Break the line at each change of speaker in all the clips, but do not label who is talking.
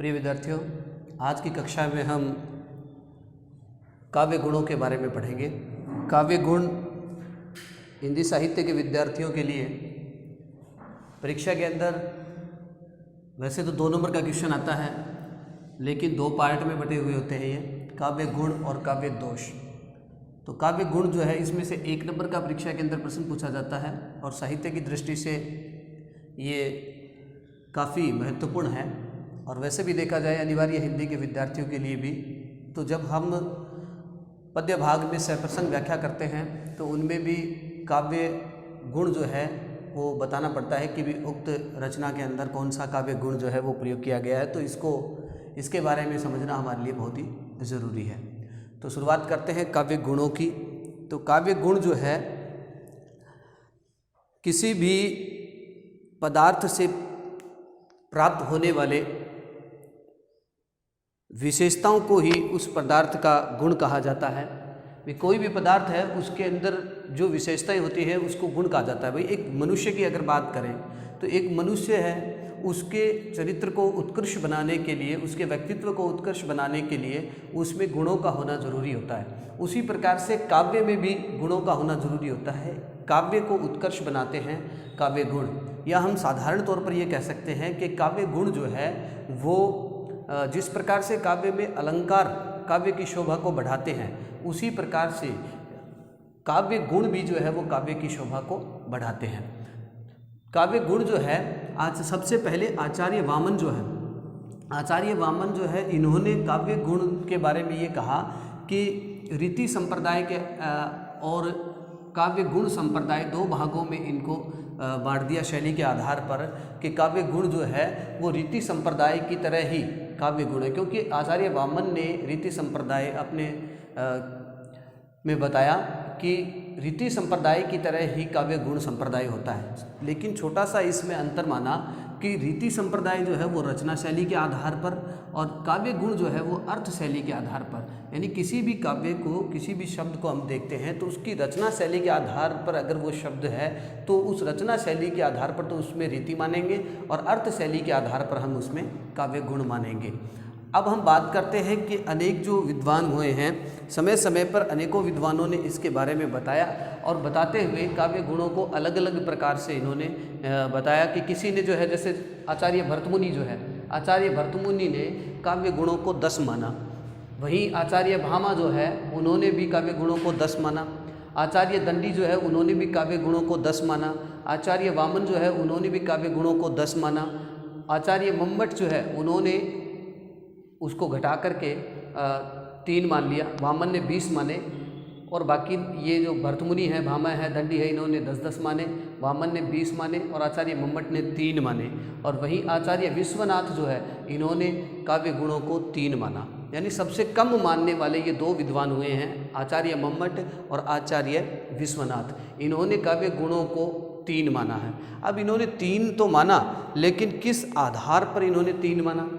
प्रिय विद्यार्थियों, आज की कक्षा में हम काव्य गुणों के बारे में पढ़ेंगे। काव्य गुण हिंदी साहित्य के विद्यार्थियों के लिए परीक्षा के अंदर वैसे तो 2 नंबर का क्वेश्चन आता है, लेकिन 2 पार्ट में बटे हुए होते हैं ये, काव्य गुण और काव्य दोष। तो काव्य गुण जो है इसमें से 1 नंबर का परीक्षा के अंदर प्रश्न पूछा जाता है और साहित्य की दृष्टि से ये काफ़ी महत्वपूर्ण है और वैसे भी देखा जाए अनिवार्य हिंदी के विद्यार्थियों के लिए भी। तो जब हम पद्य भाग में सहप्रसंग व्याख्या करते हैं तो उनमें भी काव्य गुण जो है वो बताना पड़ता है कि भी उक्त रचना के अंदर कौन सा काव्य गुण जो है वो प्रयोग किया गया है। तो इसके बारे में समझना हमारे लिए बहुत ही ज़रूरी है। तो शुरुआत करते हैं काव्य गुणों की। तो काव्य गुण जो है किसी भी पदार्थ से प्राप्त होने वाले विशेषताओं को ही उस पदार्थ का गुण कहा जाता है। कोई भी पदार्थ है उसके अंदर जो विशेषताएं होती है उसको गुण कहा जाता है। भाई एक मनुष्य की अगर बात करें तो एक मनुष्य है, उसके चरित्र को उत्कृष्ट बनाने के लिए, उसके व्यक्तित्व को उत्कृष्ट बनाने के लिए उसमें गुणों का होना जरूरी होता है। उसी प्रकार से काव्य में भी गुणों का होना जरूरी होता है। काव्य को उत्कृष्ट बनाते हैं काव्य गुण, या हम साधारण तौर पर ये कह सकते हैं कि काव्य गुण जो है वो जिस प्रकार से काव्य में अलंकार काव्य की शोभा को बढ़ाते हैं, उसी प्रकार से काव्य गुण भी जो है वो काव्य की शोभा को बढ़ाते हैं। काव्य गुण जो है, आज सबसे पहले आचार्य वामन जो है इन्होंने काव्य गुण के बारे में ये कहा कि रीति संप्रदाय के और काव्य गुण संप्रदाय 2 भागों में इनको बांट दिया शैली के आधार पर, कि काव्य गुण जो है वो रीति संप्रदाय की तरह ही काव्य गुण है। क्योंकि आचार्य वामन ने रीति संप्रदाय अपने में बताया कि रीति संप्रदाय की तरह ही काव्य गुण संप्रदाय होता है, लेकिन छोटा सा इसमें अंतर माना कि रीति संप्रदाय जो है वो रचना शैली के आधार पर और काव्य गुण जो है वो अर्थ शैली के आधार पर। यानी किसी भी काव्य को, किसी भी शब्द को हम देखते हैं तो उसकी रचना शैली के आधार पर अगर वो शब्द है तो उस रचना शैली के आधार पर तो उसमें रीति मानेंगे और अर्थ शैली के आधार पर हम उसमें काव्य गुण मानेंगे। अब हम बात करते हैं कि अनेक जो विद्वान हुए हैं, समय समय पर अनेकों विद्वानों ने इसके बारे में बताया और बताते हुए काव्य गुणों को अलग अलग प्रकार से इन्होंने बताया। कि किसी ने जो है, जैसे आचार्य भर्तमुनि जो है, आचार्य भर्तमुनि ने काव्य गुणों को 10 माना। वहीं आचार्य भामा जो है उन्होंने भी काव्य गुणों को 10 माना। आचार्य दंडी जो है उन्होंने भी काव्य गुणों को 10 माना। आचार्य वामन जो है उन्होंने भी काव्य गुणों को 10 माना। आचार्य मम्मट जो है उन्होंने उसको घटा करके 3 मान लिया। वामन ने 20 माने और बाकी ये जो भर्तमुनि है, भामा है, दंडी है, इन्होंने 10-10 माने। वामन ने 20 माने और आचार्य मम्मट ने 3 माने। और वहीं आचार्य विश्वनाथ जो है इन्होंने काव्य गुणों को 3 माना। यानी सबसे कम मानने वाले ये 2 विद्वान हुए हैं, आचार्य मम्मट और आचार्य विश्वनाथ। इन्होंने काव्य गुणों को 3 माना है। अब इन्होंने 3 तो माना, लेकिन किस आधार पर इन्होंने 3 माना?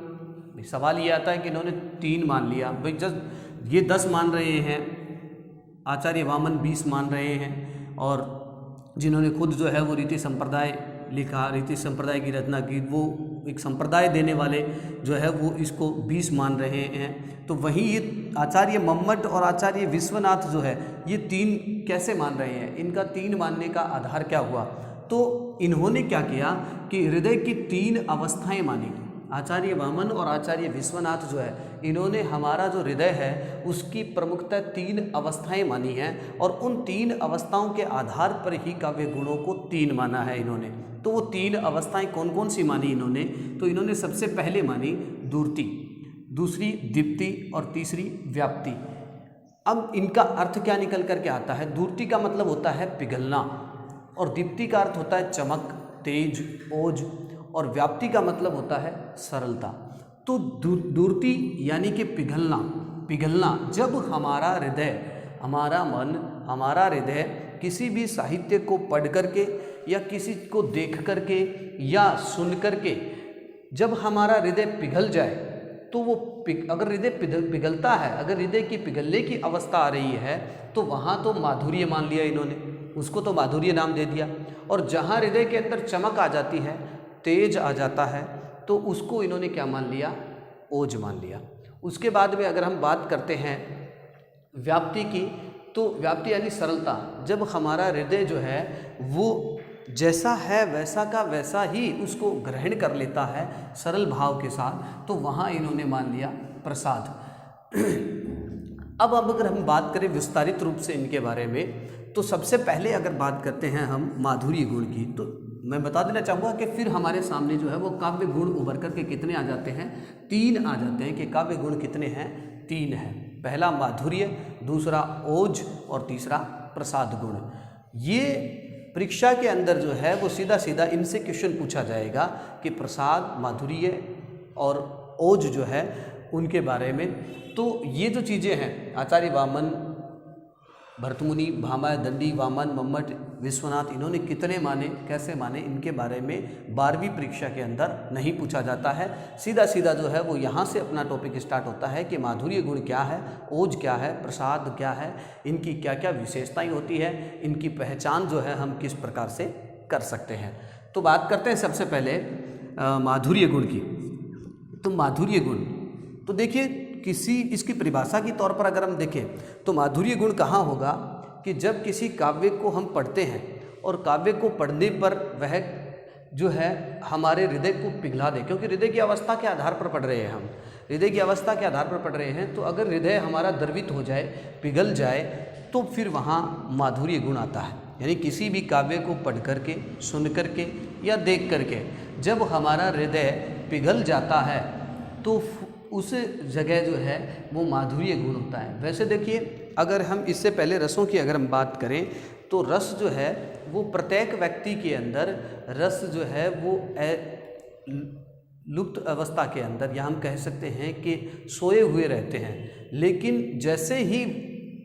सवाल ये आता है कि इन्होंने 3 मान लिया। भाई जब ये 10 मान रहे हैं, आचार्य वामन 20 मान रहे हैं, और जिन्होंने खुद जो है वो रीति संप्रदाय लिखा, रीति संप्रदाय की रचना की, वो एक संप्रदाय देने वाले जो है वो इसको 20 मान रहे हैं। तो वहीं ये आचार्य मम्मट और आचार्य विश्वनाथ जो है ये 3 कैसे मान रहे हैं? इनका 3 मानने का आधार क्या हुआ? तो इन्होंने क्या किया कि हृदय की 3 अवस्थाएं मानी। आचार्य वामन और आचार्य विश्वनाथ जो है इन्होंने हमारा जो हृदय है उसकी प्रमुखतः 3 अवस्थाएं मानी हैं और उन 3 अवस्थाओं के आधार पर ही काव्य गुणों को 3 माना है इन्होंने। तो वो 3 अवस्थाएं कौन कौन सी मानी इन्होंने? तो इन्होंने सबसे पहले मानी दूरति, दूसरी दीप्ति और तीसरी व्याप्ति। अब इनका अर्थ क्या निकल करके आता है? दूरति का मतलब होता है पिघलना और दीप्ति का अर्थ होता है चमक, तेज, ओज, और व्याप्ति का मतलब होता है सरलता। तो दूरति यानी कि पिघलना जब हमारा हृदय, हमारा मन, हमारा हृदय किसी भी साहित्य को पढ़ करके या किसी को देख करके या सुन करके जब हमारा हृदय पिघल जाए, तो वो अगर हृदय पिघलता है, अगर हृदय की पिघलने की अवस्था आ रही है तो वहाँ तो माधुर्य मान लिया इन्होंने, उसको तो माधुर्य नाम दे दिया। और जहाँ हृदय के अंदर चमक आ जाती है, तेज आ जाता है, तो उसको इन्होंने क्या मान लिया? ओज मान लिया। उसके बाद में अगर हम बात करते हैं व्याप्ति की, तो व्याप्ति यानी सरलता। जब हमारा हृदय जो है वो जैसा है वैसा का वैसा ही उसको ग्रहण कर लेता है सरल भाव के साथ, तो वहाँ इन्होंने मान लिया प्रसाद। अब अगर हम बात करें विस्तारित रूप से इनके बारे में, तो सबसे पहले अगर बात करते हैं हम माधुर्य गुण की, तो मैं बता देना चाहूँगा कि फिर हमारे सामने जो है वो काव्य गुण उभर करके कितने आ जाते हैं, 3 आ जाते हैं। कि काव्य गुण कितने हैं, 3 हैं। पहला माधुर्य, दूसरा ओज और तीसरा प्रसाद गुण। ये परीक्षा के अंदर जो है वो सीधा सीधा इनसे क्वेश्चन पूछा जाएगा कि प्रसाद, माधुर्य और ओज जो है उनके बारे में। तो ये जो चीज़ें हैं, आचार्य वामन, भरतमुनि, भामा, दंडी, वामन, मम्मट, विश्वनाथ, इन्होंने कितने माने, कैसे माने, इनके बारे में 12वीं परीक्षा के अंदर नहीं पूछा जाता है। सीधा सीधा जो है वो यहाँ से अपना टॉपिक स्टार्ट होता है कि माधुर्य गुण क्या है, ओज क्या है, प्रसाद क्या है, इनकी क्या क्या विशेषताएं होती है, इनकी पहचान जो है हम किस प्रकार से कर सकते हैं। तो बात करते हैं सबसे पहले माधुर्य गुण की। तो माधुर्य गुण, तो देखिए किसी इसकी परिभाषा के तौर पर अगर हम देखें तो माधुर्य गुण कहाँ होगा कि जब किसी काव्य को हम पढ़ते हैं और काव्य को पढ़ने पर वह जो है हमारे हृदय को पिघला दे, क्योंकि हृदय की अवस्था के आधार पर पढ़ रहे हैं हम, हृदय की अवस्था के आधार पर पढ़ रहे हैं। तो अगर हृदय हमारा द्रवित हो जाए, पिघल जाए, तो फिर वहाँ माधुर्य गुण आता है। यानी किसी भी काव्य को पढ़ करके, सुन करके या देख करके जब हमारा हृदय पिघल जाता है तो उस जगह जो है वो माधुर्य गुण होता है। वैसे देखिए अगर हम इससे पहले रसों की अगर हम बात करें तो रस जो है वो प्रत्येक व्यक्ति के अंदर रस जो है वो लुप्त अवस्था के अंदर, या हम कह सकते हैं कि सोए हुए रहते हैं। लेकिन जैसे ही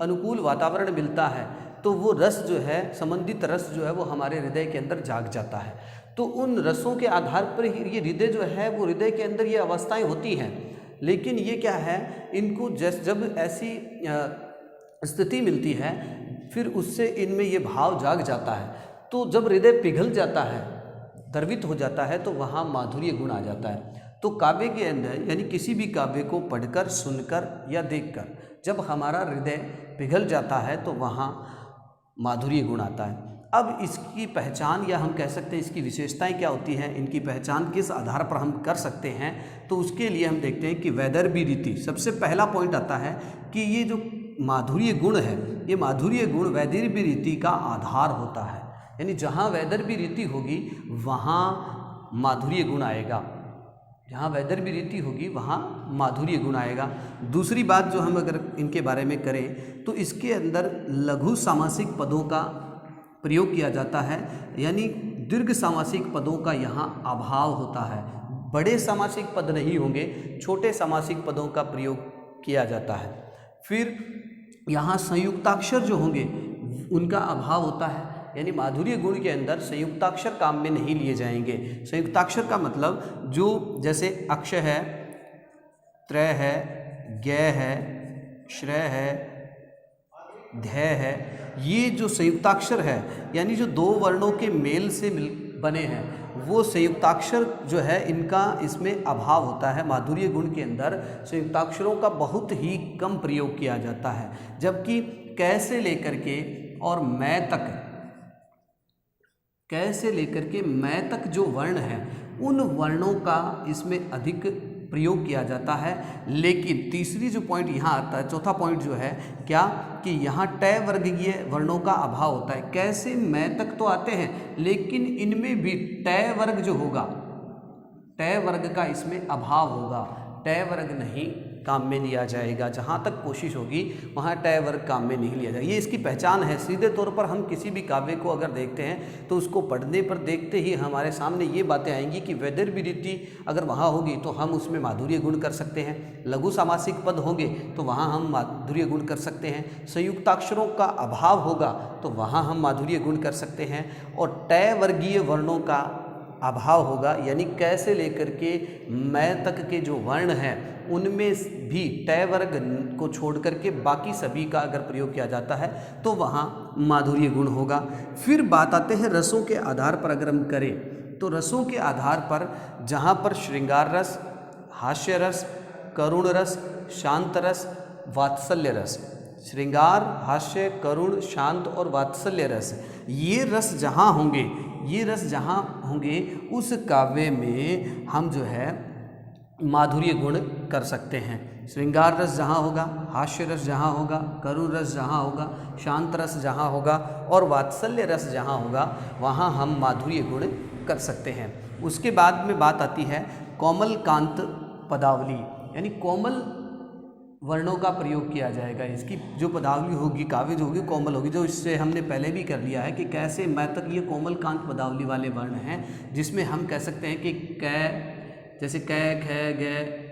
अनुकूल वातावरण मिलता है तो वो रस जो है, संबंधित रस जो है वो हमारे हृदय के अंदर जाग जाता है। तो उन रसों के आधार पर ही ये हृदय जो है वो, हृदय के अंदर ये अवस्थाएं होती हैं। लेकिन ये क्या है, इनको जब ऐसी स्थिति मिलती है फिर उससे इनमें ये भाव जाग जाता है। तो जब हृदय पिघल जाता है, द्रवित हो जाता है, तो वहाँ माधुर्य गुण आ जाता है। तो काव्य के अंदर, यानी किसी भी काव्य को पढ़कर, सुनकर या देखकर जब हमारा हृदय पिघल जाता है तो वहाँ माधुर्य गुण आता है। अब इसकी पहचान, या हम कह सकते हैं इसकी विशेषताएं क्या होती हैं, इनकी पहचान किस आधार पर हम कर सकते हैं, तो उसके लिए हम देखते हैं कि वैदर्भी रीति सबसे पहला पॉइंट आता है कि ये जो माधुर्य गुण है, ये माधुर्य गुण वैदर्भी रीति का आधार होता है। यानी जहाँ वैदर्भी रीति होगी वहाँ माधुर्य गुण आएगा, जहाँ वैदर्भी रीति होगी वहाँ माधुर्य गुण आएगा। दूसरी बात जो हम अगर इनके बारे में करें तो इसके अंदर लघु सामासिक पदों का प्रयोग किया जाता है, यानी दीर्घ सामासिक पदों का यहाँ अभाव होता है। बड़े सामासिक पद नहीं होंगे, छोटे सामासिक पदों का प्रयोग किया जाता है। फिर यहाँ संयुक्ताक्षर जो होंगे उनका अभाव होता है, यानी माधुर्य गुण के अंदर संयुक्ताक्षर काम में नहीं लिए जाएंगे। संयुक्ताक्षर का मतलब जो जैसे अक्ष है, त्रय है, ज्ञ है, श्रय है, ध्य है, ये जो संयुक्ताक्षर है यानी जो दो वर्णों के मेल से बने हैं, वो संयुक्ताक्षर जो है इनका इसमें अभाव होता है। माधुर्य गुण के अंदर संयुक्ताक्षरों का बहुत ही कम प्रयोग किया जाता है, जबकि कै से लेकर के और मैं तक, कै से लेकर के मैं तक जो वर्ण है उन वर्णों का इसमें अधिक प्रयोग किया जाता है। लेकिन तीसरी जो पॉइंट यहाँ आता है, चौथा पॉइंट जो है क्या, कि यहाँ टय वर्गीय वर्णों का अभाव होता है। कैसे मैं तक तो आते हैं लेकिन इनमें भी टय वर्ग जो होगा, टय वर्ग का इसमें अभाव होगा, टय वर्ग नहीं काम में लिया जाएगा। जहाँ तक कोशिश होगी वहाँ टय वर्ग काम में नहीं लिया जाएगा। ये इसकी पहचान है। सीधे तौर पर हम किसी भी काव्य को अगर देखते हैं तो उसको पढ़ने पर देखते ही हमारे सामने ये बातें आएंगी कि वैदर्भी रीति अगर वहाँ होगी तो हम उसमें माधुर्य गुण कर सकते हैं, लघु सामासिक पद होंगे तो वहाँ हम माधुर्य गुण कर सकते हैं, संयुक्ताक्षरों का अभाव होगा तो वहाँ हम माधुर्य गुण कर सकते हैं, और टय वर्गीय वर्णों का अभाव होगा, यानी कैसे लेकर के मैं तक के जो वर्ण हैं उनमें भी टय वर्ग को छोड़ करके बाकी सभी का अगर प्रयोग किया जाता है तो वहाँ माधुर्य गुण होगा। फिर बात आते हैं रसों के आधार पर अगर हम करें तो रसों के आधार पर जहाँ पर श्रृंगार रस, हास्य रस, करुण रस, शांत रस, वात्सल्य रस। श्रृंगार, हास्य, करुण, शांत और वात्सल्य रस, ये रस जहाँ होंगे, ये रस जहाँ होंगे उस काव्य में हम जो है माधुर्य गुण कर सकते हैं। श्रृंगार रस जहाँ होगा, हास्य रस जहाँ होगा, करुण रस जहाँ होगा, शांत रस जहाँ होगा और वात्सल्य रस जहाँ होगा, वहाँ हम माधुर्य गुण कर सकते हैं। उसके बाद में बात आती है कोमल कांत पदावली, यानी कोमल वर्णों का प्रयोग किया जाएगा। इसकी जो पदावली होगी, काव्य जो होगी कोमल होगी, जो इससे हमने पहले भी कर लिया है कि कैसे मैं तक ये कोमल कांत पदावली वाले वर्ण हैं, जिसमें हम कह सकते हैं कि कै, जैसे कै, ख, ग,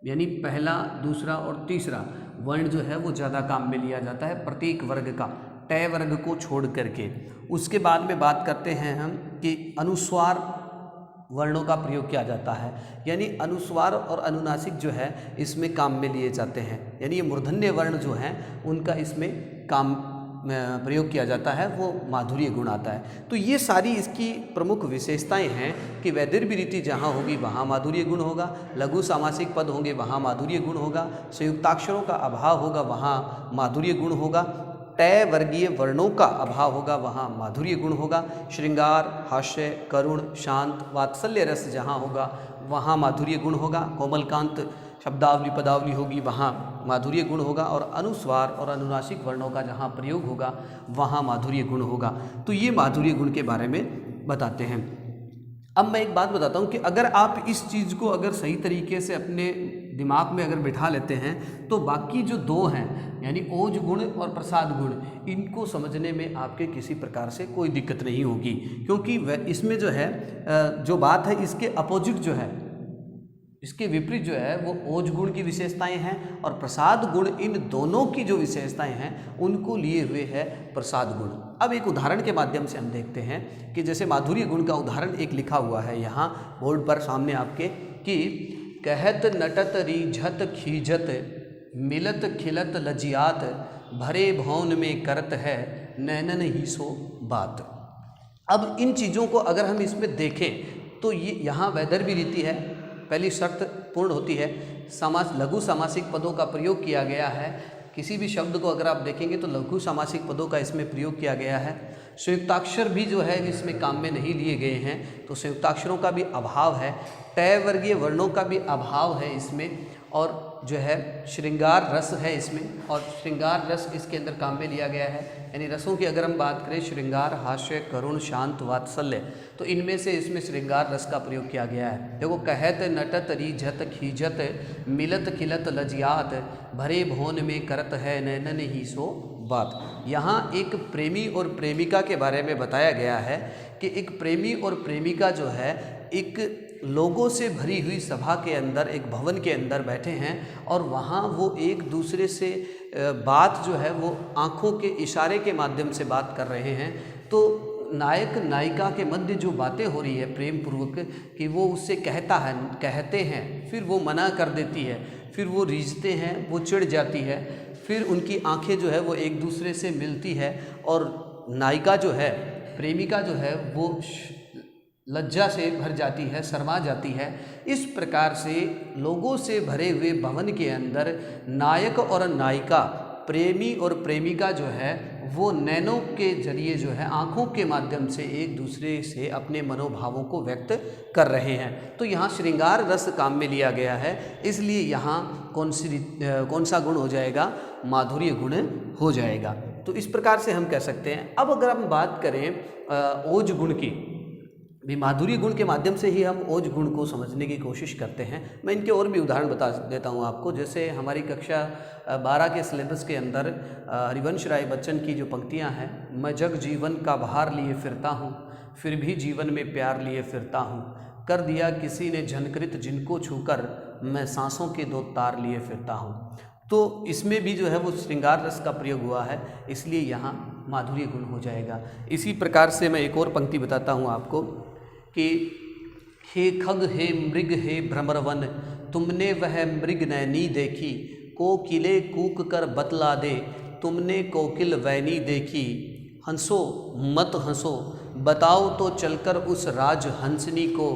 यानी पहला, दूसरा और तीसरा वर्ण जो है वो ज़्यादा काम में लिया जाता है प्रत्येक वर्ग का, टय वर्ग को छोड़ करके। उसके बाद में बात करते हैं हम कि अनुस्वार वर्णों का प्रयोग किया जाता है, यानी अनुस्वार और अनुनासिक जो है इसमें काम में लिए जाते हैं, यानी ये मूर्धन्य वर्ण जो हैं उनका इसमें काम प्रयोग किया जाता है, वो माधुर्य गुण आता है। तो ये सारी इसकी प्रमुख विशेषताएं हैं कि वैदर्भी रीति जहाँ होगी वहाँ माधुर्य गुण होगा, लघु सामासिक पद होंगे वहाँ माधुर्य गुण होगा, संयुक्ताक्षरों का अभाव होगा वहाँ माधुर्य गुण होगा, तय वर्गीय वर्णों का अभाव होगा वहाँ माधुर्य गुण होगा, श्रृंगार, हास्य, करुण, शांत, वात्सल्य रस जहाँ होगा वहाँ माधुर्य गुण होगा, कोमलकांत शब्दावली पदावली होगी वहाँ माधुर्य गुण होगा, और अनुस्वार और अनुनासिक वर्णों का जहाँ प्रयोग होगा वहाँ माधुर्य गुण होगा। तो ये माधुर्य गुण के बारे में बताते हैं। अब मैं एक बात बताता हूँ कि अगर आप इस चीज़ को अगर सही तरीके से अपने दिमाग में अगर बिठा लेते हैं तो बाकी जो दो हैं, यानी ओज गुण और प्रसाद गुण, इनको समझने में आपके किसी प्रकार से कोई दिक्कत नहीं होगी, क्योंकि इसमें जो है जो बात है इसके अपोजिट जो है, इसके विपरीत जो है वो ओज गुण की विशेषताएं हैं, और प्रसाद गुण इन दोनों की जो विशेषताएं हैं उनको लिए हुए है प्रसाद गुण। अब एक उदाहरण के माध्यम से हम देखते हैं कि जैसे माधुर्य गुण का उदाहरण एक लिखा हुआ है यहाँ बोर्ड पर सामने आपके, कि कहत नटत रीझत खीजत मिलत खिलत लजियात भरे भौन में करत है नैनन ही सो बात। अब इन चीज़ों को अगर हम इसमें देखें तो ये यहाँ वैदर्भी रीति है, पहली शर्त पूर्ण होती है, लघु सामासिक पदों का प्रयोग किया गया है। किसी भी शब्द को अगर आप देखेंगे तो लघु सामासिक पदों का इसमें प्रयोग किया गया है। संयुक्ताक्षर भी जो है इसमें काम में नहीं लिए गए हैं, तो संयुक्ताक्षरों का भी अभाव है, तय वर्गीय वर्णों का भी अभाव है इसमें, और जो है श्रृंगार रस है इसमें, और श्रृंगार रस इसके अंदर काम में लिया गया है। यानी रसों की अगर हम बात करें, श्रृंगार, हास्य, करुण, शांत, वात्सल्य, तो इनमें से इसमें श्रृंगार रस का प्रयोग किया गया है। देखो, कहत नटत रीझत खीजत मिलत खिलत लजियात भरे भौन में करत है नैनन ही सो बात। यहाँ एक प्रेमी और प्रेमिका के बारे में बताया गया है कि एक प्रेमी और प्रेमिका जो है एक लोगों से भरी हुई सभा के अंदर, एक भवन के अंदर बैठे हैं, और वहाँ वो एक दूसरे से बात जो है वो आँखों के इशारे के माध्यम से बात कर रहे हैं। तो नायक नायिका के मध्य जो बातें हो रही है प्रेम पूर्वक, कि वो उससे कहते हैं, फिर वो मना कर देती है, फिर वो रीझते हैं, वो चिढ़ जाती है, फिर उनकी आंखें जो है वो एक दूसरे से मिलती है, और नायिका जो है, प्रेमिका जो है, वो लज्जा से भर जाती है, शर्मा जाती है। इस प्रकार से लोगों से भरे हुए भवन के अंदर नायक और नायिका, प्रेमी और प्रेमिका जो है वो नैनों के जरिए जो है, आँखों के माध्यम से एक दूसरे से अपने मनोभावों को व्यक्त कर रहे हैं। तो यहाँ श्रृंगार रस काम में लिया गया है, इसलिए यहाँ कौन सा गुण हो जाएगा? माधुर्य गुण हो जाएगा। तो इस प्रकार से हम कह सकते हैं। अब अगर हम बात करें ओज गुण की, भी माधुर्य गुण के माध्यम से ही हम ओज गुण को समझने की कोशिश करते हैं। मैं इनके और भी उदाहरण बता देता हूँ आपको। जैसे हमारी कक्षा 12 के सिलेबस के अंदर हरिवंश राय बच्चन की जो पंक्तियाँ हैं, मैं जग जीवन का भार लिए फिरता हूँ, फिर भी जीवन में प्यार लिए फिरता हूँ, कर दिया किसी ने झनकृत जिनको छूकर, मैं सांसों के 2 तार लिए फिरता हूँ। तो इसमें भी जो है वो श्रृंगार रस का प्रयोग हुआ है, इसलिए यहाँ माधुर्य गुण हो जाएगा। इसी प्रकार से मैं एक और पंक्ति बताता हूँ आपको कि हे खग हे मृग हे भ्रमरवन, तुमने वह मृग नैनी देखी, कोकिले कूक कर बतला दे, तुमने कोकिल वैनी देखी, हंसो मत हंसो, बताओ तो चलकर उस राज हंसनी को,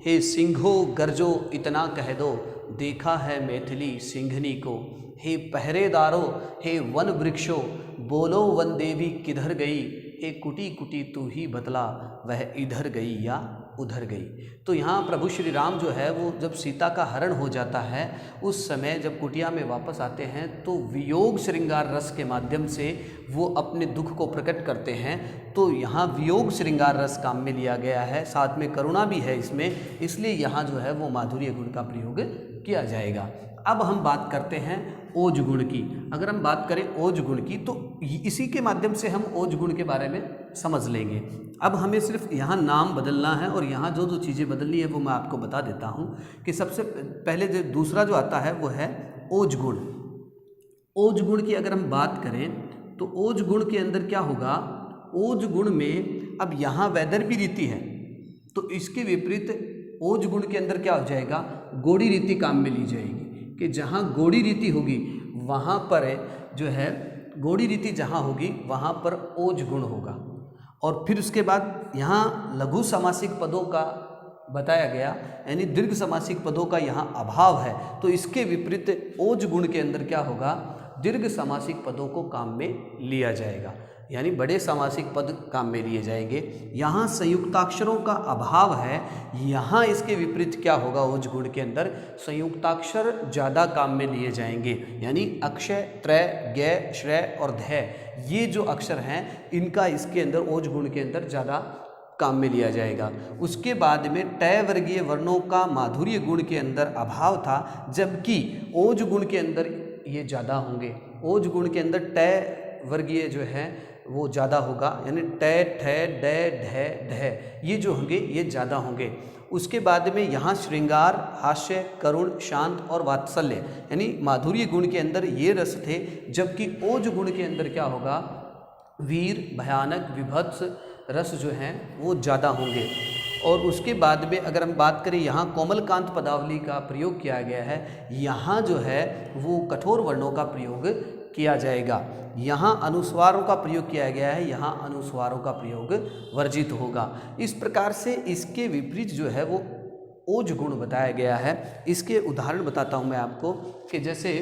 हे सिंहो गर्जो इतना कह दो, देखा है मैथिली सिंघनी को। हे पहरेदारों, हे वन वृक्षों, बोलो वन देवी किधर गई। हे कुटी कुटी तू ही बतला, वह इधर गई या उधर गई। तो यहाँ प्रभु श्री राम जो है वो जब सीता का हरण हो जाता है उस समय जब कुटिया में वापस आते हैं तो वियोग श्रृंगार रस के माध्यम से वो अपने दुख को प्रकट करते हैं। तो यहाँ वियोग श्रृंगार रस काम में लिया गया है, साथ में करुणा भी है इसमें, इसलिए यहाँ जो है वो माधुर्य गुण का प्रयोग किया जाएगा। अब हम बात करते हैं ओज गुण की। अगर हम बात करें ओज गुण की तो इसी के माध्यम से हम ओज गुण के बारे में समझ लेंगे। अब हमें सिर्फ यहाँ नाम बदलना है और यहाँ जो जो चीज़ें बदलनी है वो मैं आपको बता देता हूँ कि सबसे पहले जो दूसरा जो आता है वो है ओज गुण। ओज गुण की अगर हम बात करें तो ओज गुण के अंदर क्या होगा, ओज गुण में अब यहाँ वैदर भी रीति है तो इसके विपरीत ओज गुण के अंदर क्या हो जाएगा, गोड़ी रीति काम में ली जाएगी कि जहाँ गोड़ी रीति होगी वहाँ पर जो है गोड़ी रीति जहाँ होगी वहाँ पर ओज गुण होगा। और फिर उसके बाद यहाँ लघु समासिक पदों का बताया गया, यानी दीर्घ समासिक पदों का यहाँ अभाव है तो इसके विपरीत ओज गुण के अंदर क्या होगा, दीर्घ समासिक पदों को काम में लिया जाएगा, यानी बड़े समासिक पद काम में लिए जाएंगे। यहाँ संयुक्ताक्षरों का अभाव है, यहाँ इसके विपरीत क्या होगा, ओज गुण के अंदर संयुक्ताक्षर ज़्यादा काम में लिए जाएंगे, यानी अक्षय, त्रय, ज्ञ, श्रय और ध्य, ये जो अक्षर हैं इनका इसके अंदर ओज गुण के अंदर ज़्यादा काम में लिया जाएगा। उसके बाद में टय वर्गीय वर्णों का माधुर्य गुण के अंदर अभाव था, जबकि ओज गुण के अंदर ये ज़्यादा होंगे। ओज गुण के अंदर टय वर्गीय जो है वो ज़्यादा होगा, यानी टय, ठय, डय, ढय, ढय ये जो होंगे ये ज़्यादा होंगे। उसके बाद में यहाँ श्रृंगार, हास्य, करुण, शांत और वात्सल्य यानी माधुर्य गुण के अंदर ये रस थे, जबकि ओज गुण के अंदर क्या होगा, वीर, भयानक, विभत्स रस जो हैं वो ज़्यादा होंगे। और उसके बाद में अगर हम बात करें यहाँ कोमलकांत पदावली का प्रयोग किया गया है, यहाँ जो है वो कठोर वर्णों का प्रयोग किया जाएगा। यहाँ अनुस्वारों का प्रयोग किया गया है, यहाँ अनुस्वारों का प्रयोग वर्जित होगा। इस प्रकार से इसके विपरीत जो है वो ओज गुण बताया गया है। इसके उदाहरण बताता हूँ मैं आपको कि जैसे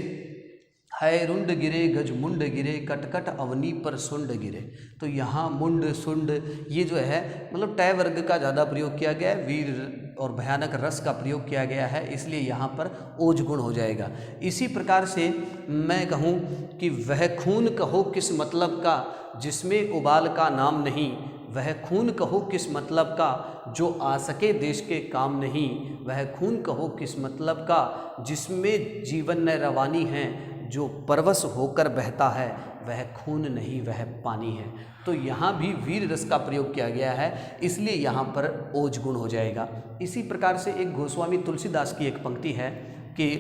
है रुंड गिरे गज मुंड गिरे, कटकट अवनी पर सुंड गिरे। तो यहाँ मुंड, सुंड ये जो है मतलब टय वर्ग का ज़्यादा प्रयोग किया गया है, वीर और भयानक रस का प्रयोग किया गया है, इसलिए यहाँ पर ओज गुण हो जाएगा। इसी प्रकार से मैं कहूँ कि वह खून कहो किस मतलब का जिसमें उबाल का नाम नहीं, वह खून कहो किस मतलब का जो आ सके देश के काम नहीं, वह खून कहो किस मतलब का जिसमें जीवन न रवानी है, जो परवश होकर बहता है वह खून नहीं वह पानी है। तो यहाँ भी वीर रस का प्रयोग किया गया है, इसलिए यहाँ पर ओज गुण हो जाएगा। इसी प्रकार से एक गोस्वामी तुलसीदास की एक पंक्ति है कि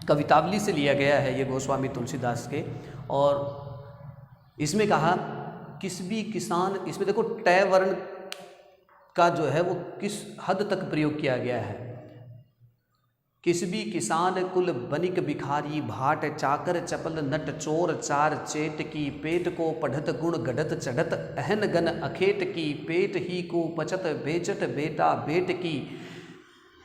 कवितावली से लिया गया है ये गोस्वामी तुलसीदास के, और इसमें कहा किस भी किसान, इसमें देखो टय वर्ण का जो है वो किस हद तक प्रयोग किया गया है। किस भी किसान कुल बनिक भिखारी, भाट चाकर चपल नट चोर चार चेट की, पेट को पढ़त गुण गढ़त चढ़त अहन गन अखेट की, पेट ही को पचत बेचत बेटा बेट की,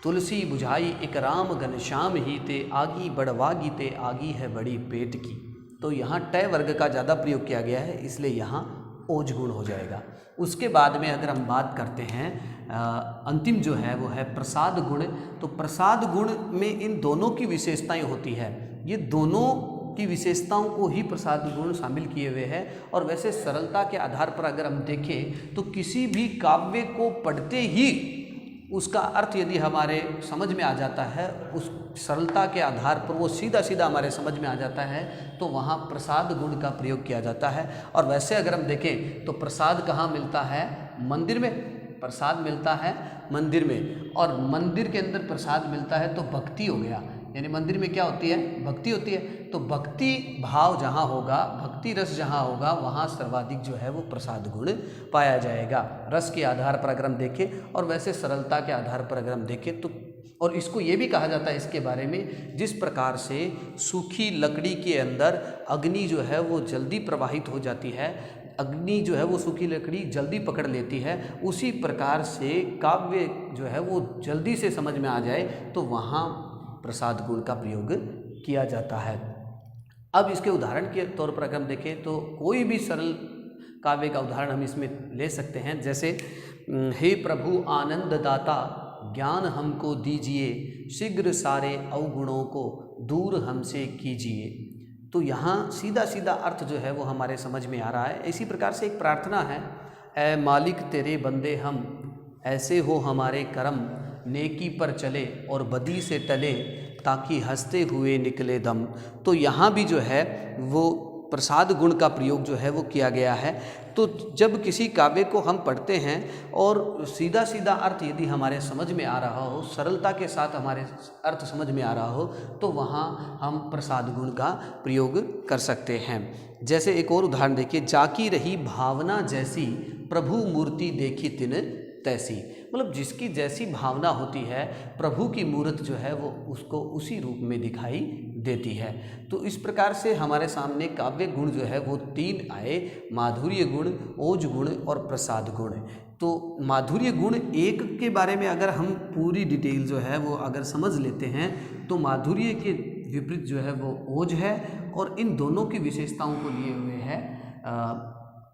तुलसी बुझाई एक राम घन श्याम ही ते, आगी बड़वागी ते आगी है बड़ी पेट की। तो यहाँ टय वर्ग का ज़्यादा प्रयोग किया गया है, इसलिए यहाँ ओज गुण हो जाएगा। उसके बाद में अगर हम बात करते हैं अंतिम जो है वो है प्रसाद गुण। तो प्रसाद गुण में इन दोनों की विशेषताएं होती है, ये दोनों की विशेषताओं को ही प्रसाद गुण शामिल किए हुए हैं। और वैसे सरलता के आधार पर अगर हम देखें तो किसी भी काव्य को पढ़ते ही उसका अर्थ यदि हमारे समझ में आ जाता है, उस सरलता के आधार पर वो सीधा सीधा हमारे समझ में आ जाता है, तो वहाँ प्रसाद गुण का प्रयोग किया जाता है। और वैसे अगर हम देखें तो प्रसाद कहाँ मिलता है, मंदिर में प्रसाद मिलता है मंदिर में, और मंदिर के अंदर प्रसाद मिलता है तो भक्ति हो गया, यानी मंदिर में क्या होती है, भक्ति होती है। तो भक्ति भाव जहाँ होगा, भक्ति रस जहाँ होगा, वहाँ सर्वाधिक जो है वो प्रसाद गुण पाया जाएगा। रस के आधार पर अगर हम देखें और वैसे सरलता के आधार पर अगर हम देखें तो, और इसको ये भी कहा जाता है इसके बारे में, जिस प्रकार से सूखी लकड़ी के अंदर अग्नि जो है वो जल्दी प्रवाहित हो जाती है, अग्नि जो है वो सूखी लकड़ी जल्दी पकड़ लेती है, उसी प्रकार से काव्य जो है वो जल्दी से समझ में आ जाए तो वहाँ प्रसाद गुण का प्रयोग किया जाता है। अब इसके उदाहरण के तौर पर अगर हम देखें तो कोई भी सरल काव्य का उदाहरण हम इसमें ले सकते हैं, जैसे हे प्रभु आनंद दाता ज्ञान हमको दीजिए, शीघ्र सारे अवगुणों को दूर हमसे कीजिए। तो यहाँ सीधा सीधा अर्थ जो है वो हमारे समझ में आ रहा है। इसी प्रकार से एक प्रार्थना है, ऐ मालिक तेरे बंदे हम, ऐसे हो हमारे कर्म, नेकी पर चले और बदी से टले, ताकि हंसते हुए निकले दम। तो यहाँ भी जो है वो प्रसाद गुण का प्रयोग जो है वो किया गया है। तो जब किसी काव्य को हम पढ़ते हैं और सीधा सीधा अर्थ यदि हमारे समझ में आ रहा हो, सरलता के साथ हमारे अर्थ समझ में आ रहा हो, तो वहाँ हम प्रसाद गुण का प्रयोग कर सकते हैं। जैसे एक और उदाहरण देखिए, जाकी रही भावना जैसी, प्रभु मूर्ति देखी तिन तैसी। मतलब जिसकी जैसी भावना होती है, प्रभु की मूर्त जो है वो उसको उसी रूप में दिखाई देती है। तो इस प्रकार से हमारे सामने काव्य गुण जो है वो 3 आए, माधुर्य गुण, ओज गुण और प्रसाद गुण। तो माधुर्य गुण 1 के बारे में अगर हम पूरी डिटेल जो है वो अगर समझ लेते हैं, तो माधुर्य के विपरीत जो है वो ओज है, और इन दोनों की विशेषताओं को लिए हुए है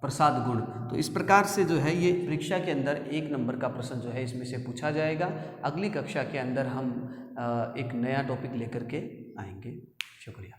प्रसाद गुण। तो इस प्रकार से जो है ये परीक्षा के अंदर 1 नंबर का प्रश्न जो है इसमें से पूछा जाएगा। अगली कक्षा के अंदर हम एक नया टॉपिक लेकर के आएंगे। शुक्रिया।